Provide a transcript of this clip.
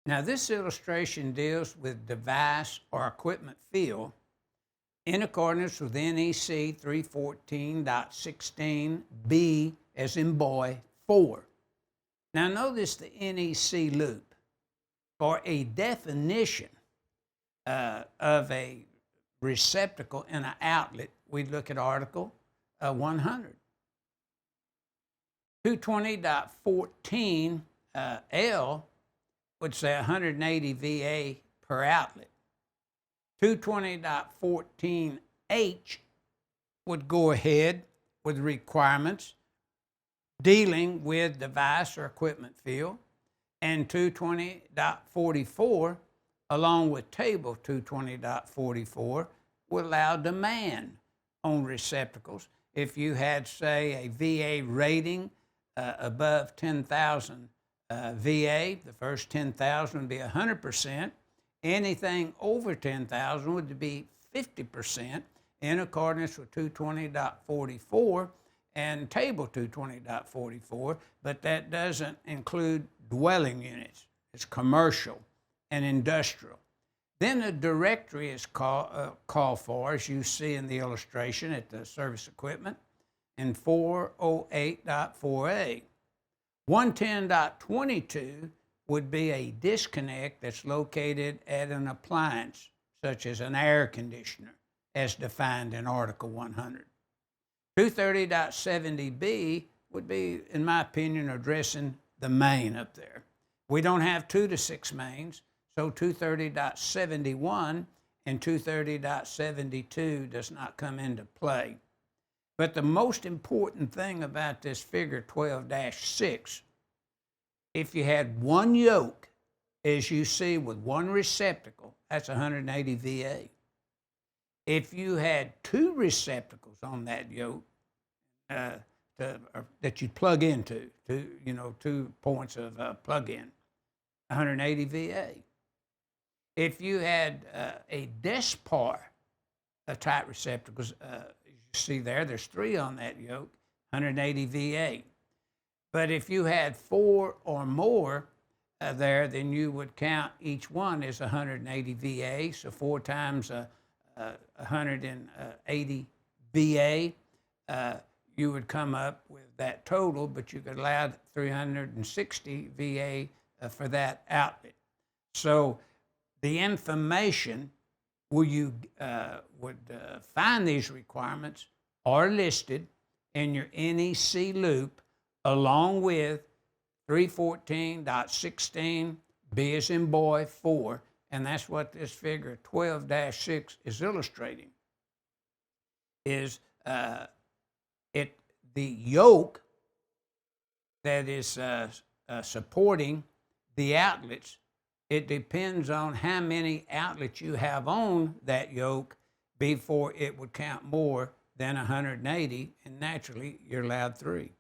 Now, this illustration deals with device or equipment field in accordance with NEC 314.16B, as in boy, 4. Now, notice the NEC loop. For a definition of a receptacle and an outlet, we look at Article 100. 220.14 L would say 180 VA per outlet. 220.14 H would go ahead with requirements dealing with device or equipment field, and 220.44 along with table 220.44 would allow demand on receptacles. If you had, say, a VA rating above 10,000 VA, the first 10,000 would be 100%. Anything over 10,000 would be 50% in accordance with 220.44 and table 220.44, but that doesn't include dwelling units. It's commercial and industrial. Then a directory is called for, as you see in the illustration at the service equipment, in 408.4A. 110.22 would be a disconnect that's located at an appliance, such as an air conditioner, as defined in Article 100. 230.70B would be, in my opinion, addressing the main up there. We don't have 2 to 6 mains, so 230.71 and 230.72 does not come into play. But the most important thing about this figure 12-6, if you had one yoke, as you see with one receptacle, that's 180 VA. If you had 2 receptacles on that yoke that you plug into, 2 points of plug-in, 180 VA. If you had a Despar type receptacles, you see there's 3 on that yoke, 180 VA. But if you had 4 or more there, then you would count each one as 180 VA, so 4 times 180 VA, you would come up with that total, but you could allow 360 VA for that outlet. So the information where you would find these requirements are listed in your NEC loop along with 314.16 B as in boy 4, and that's what this figure 12-6 is illustrating, is the yoke that is supporting the outlets. It depends on how many outlets you have on that yoke before it would count more than 180, and naturally you're allowed 3.